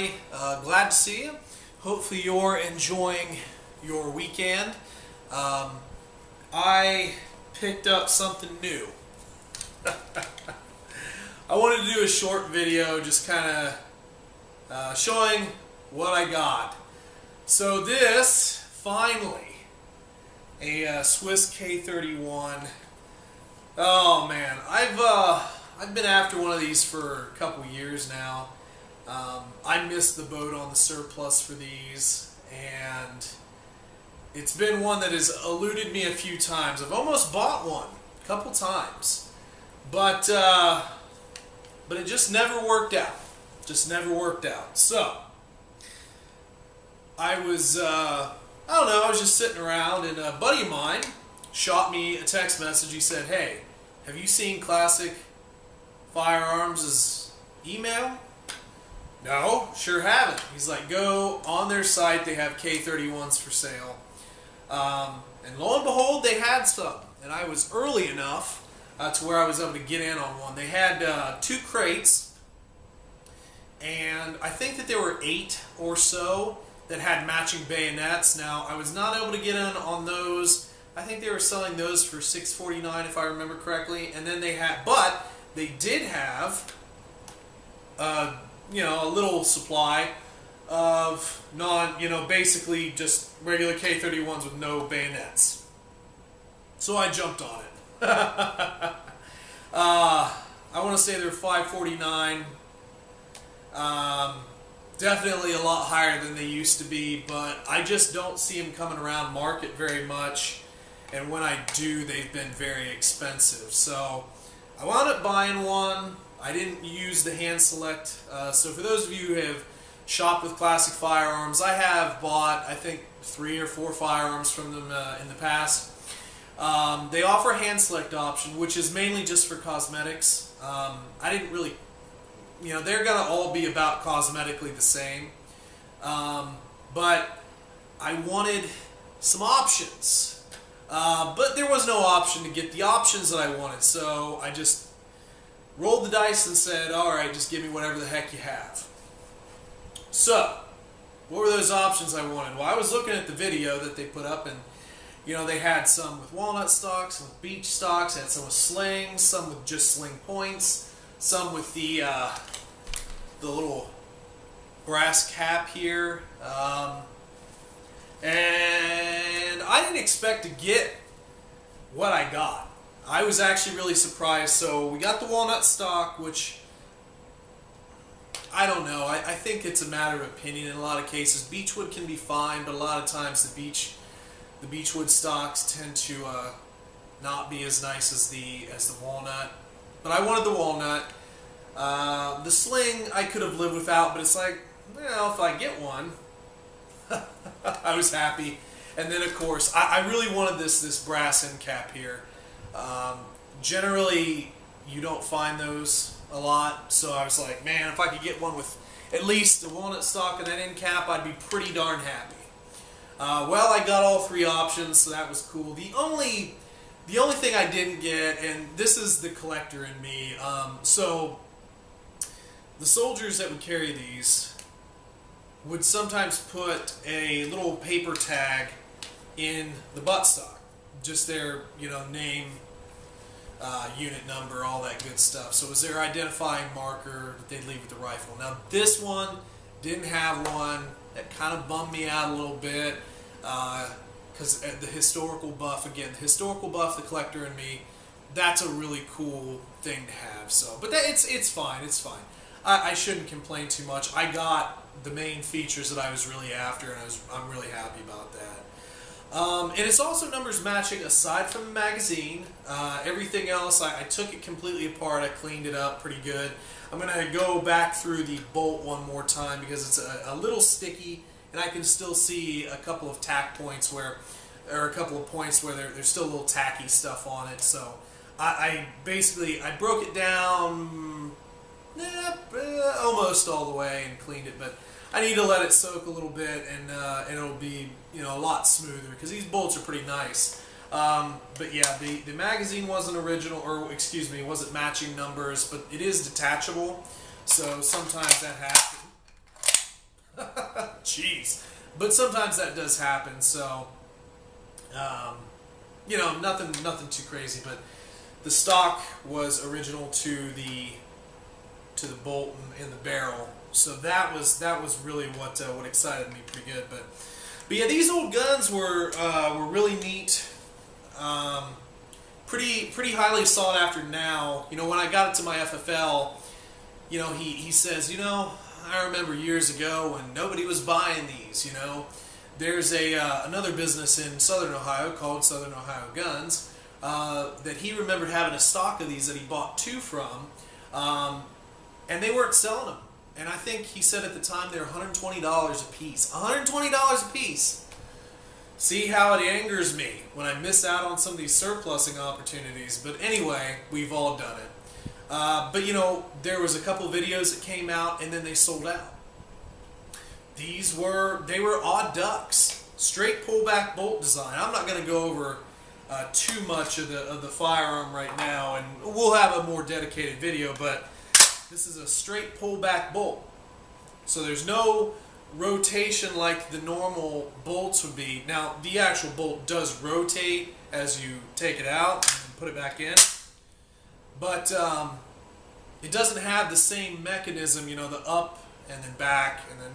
everybody. Glad to see you. Hopefully you're enjoying your weekend. I picked up something new. I wanted to do a short video just kind of showing what I got. So this, finally, a Swiss K31. Oh man, I've been after one of these for a couple years now. I missed the boat on the surplus for these, and it's been one that has eluded me a few times. I've almost bought one a couple times, but it just never worked out. So I was I don't know, I was just sitting around, and a buddy of mine shot me a text message. He said, "Hey, have you seen Classic Firearms' email?" "No, sure haven't." He's like, "Go on their site, they have K31s for sale." And lo and behold, they had some. And I was early enough to where I was able to get in on one. They had 2 crates, and I think that there were 8 or so that had matching bayonets. Now, I was not able to get in on those. I think they were selling those for $6.49 if I remember correctly. And then they had, but they did have a little supply of basically just regular K31s with no bayonets. So I jumped on it. I want to say they're $5.49. Definitely a lot higher than they used to be, but I just don't see them coming around market very much. And when I do, they've been very expensive. So I wound up buying one. I didn't use the hand select. So for those of you who have shopped with Classic Firearms, I have bought, I think, 3 or 4 firearms from them in the past. They offer a hand select option, which is mainly just for cosmetics. I didn't really, they're going to all be about cosmetically the same. But I wanted some options. But there was no option to get the options that I wanted, so I just rolled the dice and said, alright, just give me whatever the heck you have. So, what were those options I wanted? Well, I was looking at the video that they put up, and they had some with walnut stocks, some with beech stocks, they had some with slings, some with just sling points, some with the little brass cap here. And I didn't expect to get what I got. I was actually really surprised. So we got the walnut stock, which I don't know. I think it's a matter of opinion in a lot of cases. Beechwood can be fine, but a lot of times the beechwood stocks tend to not be as nice as the walnut. But I wanted the walnut. The sling I could have lived without, but it's like, well, if I get one, I was happy. And then of course I really wanted this brass end cap here. Generally you don't find those a lot, so I was like, man, if I could get one with at least the walnut stock and that end cap, I'd be pretty darn happy. Well, I got all 3 options, so that was cool. The only thing I didn't get, and this is the collector in me, so the soldiers that would carry these would sometimes put a little paper tag in the buttstock, just their name, unit number, all that good stuff. So it was their identifying marker that they'd leave with the rifle. Now this one didn't have one. That kind of bummed me out a little bit, because the historical buff, again, the historical buff, the collector in me, that's a really cool thing to have. So, but it's fine. It's fine. I shouldn't complain too much. I got the main features that I was really after, and I'm really happy about that. And it's also numbers matching aside from the magazine. Everything else, I took it completely apart. I cleaned it up pretty good. I'm going to go back through the bolt one more time because it's a little sticky, and I can still see a couple of tack points where, or a couple of points where there's still a little tacky stuff on it. So I broke it down almost all the way and cleaned it, but I need to let it soak a little bit, and it'll be a lot smoother because these bolts are pretty nice. But yeah, the magazine wasn't original, or excuse me, wasn't matching numbers, but it is detachable, so sometimes that happens. Jeez. But sometimes that does happen, so, you know, nothing too crazy, but the stock was original to the bolt in the barrel, so that was really what excited me pretty good. But yeah, these old guns were really neat, pretty highly sought after now. You know, when I got it to my FFL, you know, he says, you know, I remember years ago when nobody was buying these. You know, there's another business in Southern Ohio called Southern Ohio Guns that he remembered having a stock of these that he bought 2 from, and they weren't selling them. And I think he said at the time they were $120 a piece. $120 a piece. See how it angers me when I miss out on some of these surplusing opportunities. But anyway, we've all done it. But you know, there was a couple videos that came out and then they sold out. They were odd ducks, straight pullback bolt design. I'm not going to go over too much of the firearm right now, and we'll have a more dedicated video. But this is a straight pullback bolt, so there's no rotation like the normal bolts would be. Now, the actual bolt does rotate as you take it out and put it back in, but it doesn't have the same mechanism, you know, the up and then back and then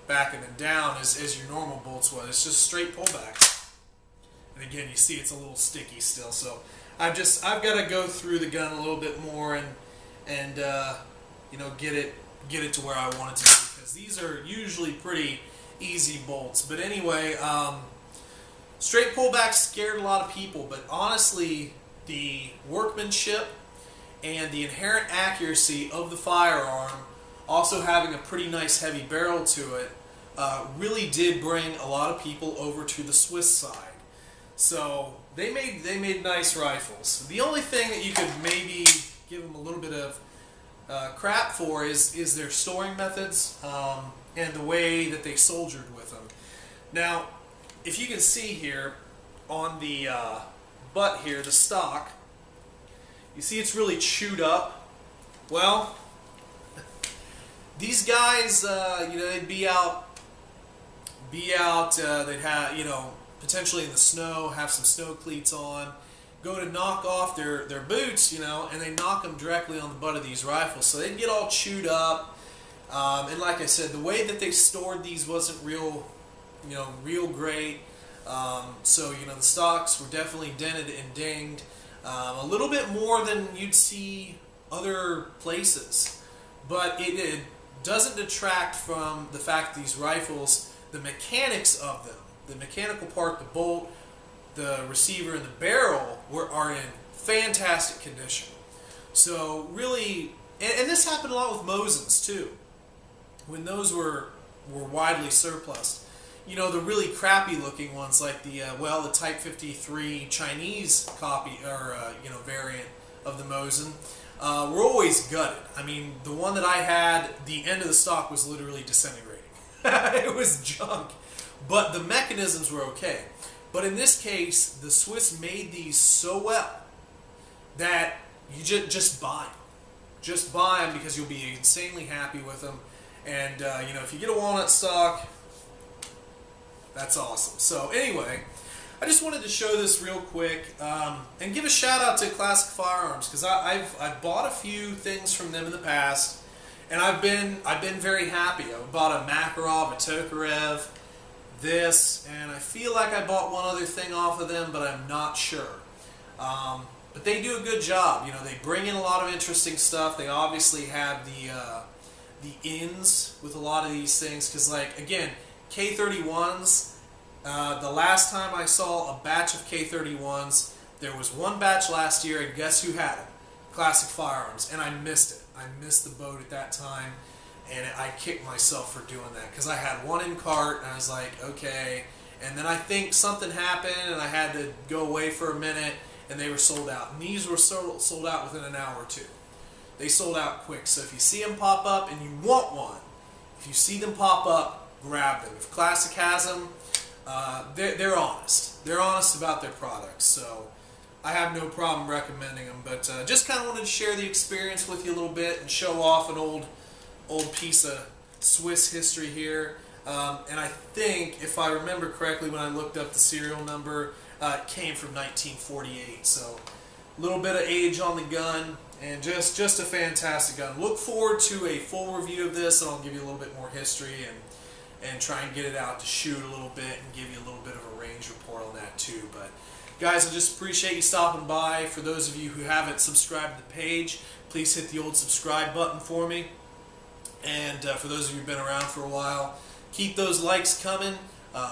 back and then down as your normal bolts was. It's just straight pullback. And again, you see it's a little sticky still, so I've got to go through the gun a little bit more and you know, get it to where I want it to be, because these are usually pretty easy bolts. But anyway, straight pullback scared a lot of people, but honestly, the workmanship and the inherent accuracy of the firearm, also having a pretty nice heavy barrel to it, really did bring a lot of people over to the Swiss side. So they made nice rifles. The only thing that you could maybe give them a little bit of crap for is their storing methods and the way that they soldiered with them. Now, if you can see here on the butt here, the stock, you see it's really chewed up. Well, these guys, you know, they'd be out. They'd have, you know, potentially in the snow, have some snow cleats on, go to knock off their boots, you know, and they knock them directly on the butt of these rifles. So they'd get all chewed up. And like I said, the way that they stored these wasn't real great. So, you know, the stocks were definitely dented and dinged. A little bit more than you'd see other places. But it doesn't detract from the fact that these rifles, the mechanics of them, the mechanical part, the bolt, the receiver, and the barrel are in fantastic condition. So really, and this happened a lot with Mosins too, when those were widely surplused. You know, the really crappy looking ones like the the Type 53 Chinese copy or you know, variant of the Mosin were always gutted. I mean, the one that I had, the end of the stock was literally disintegrating. It was junk, but the mechanisms were okay. But in this case, the Swiss made these so well that you just buy them. Just buy them because you'll be insanely happy with them. And you know, if you get a walnut stock, that's awesome. So anyway, I just wanted to show this real quick and give a shout out to Classic Firearms, because I've bought a few things from them in the past, and I've been very happy. I bought a Makarov, a Tokarev, this, and I feel like I bought one other thing off of them, but I'm not sure. But they do a good job. You know, they bring in a lot of interesting stuff. They obviously have the ins with a lot of these things, because, like, again, K31s, the last time I saw a batch of K31s, there was one batch last year, and guess who had it? Classic Firearms, and I missed it. I missed the boat at that time, and I kicked myself for doing that, because I had one in cart, and I was like, okay, and then I think something happened, and I had to go away for a minute, and they were sold out. And these were sold out within an hour or two. They sold out quick, so if you see them pop up and you want one, if you see them pop up, grab them. If Classic has them, they're honest. They're honest about their products, so I have no problem recommending them. But just kind of wanted to share the experience with you a little bit and show off an old piece of Swiss history here. And I think, if I remember correctly, when I looked up the serial number, it came from 1948. So a little bit of age on the gun, and just a fantastic gun. Look forward to a full review of this, and I'll give you a little bit more history and try and get it out to shoot a little bit and give you a little bit of a range report on that too. But guys, I just appreciate you stopping by. For those of you who haven't subscribed to the page, please hit the old subscribe button for me. And for those of you who've been around for a while, keep those likes coming.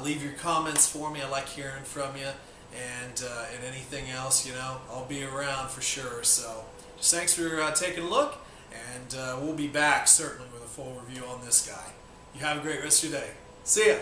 Leave your comments for me. I like hearing from you. And anything else, I'll be around for sure. So just thanks for taking a look, and we'll be back certainly with a full review on this guy. You have a great rest of your day. See ya.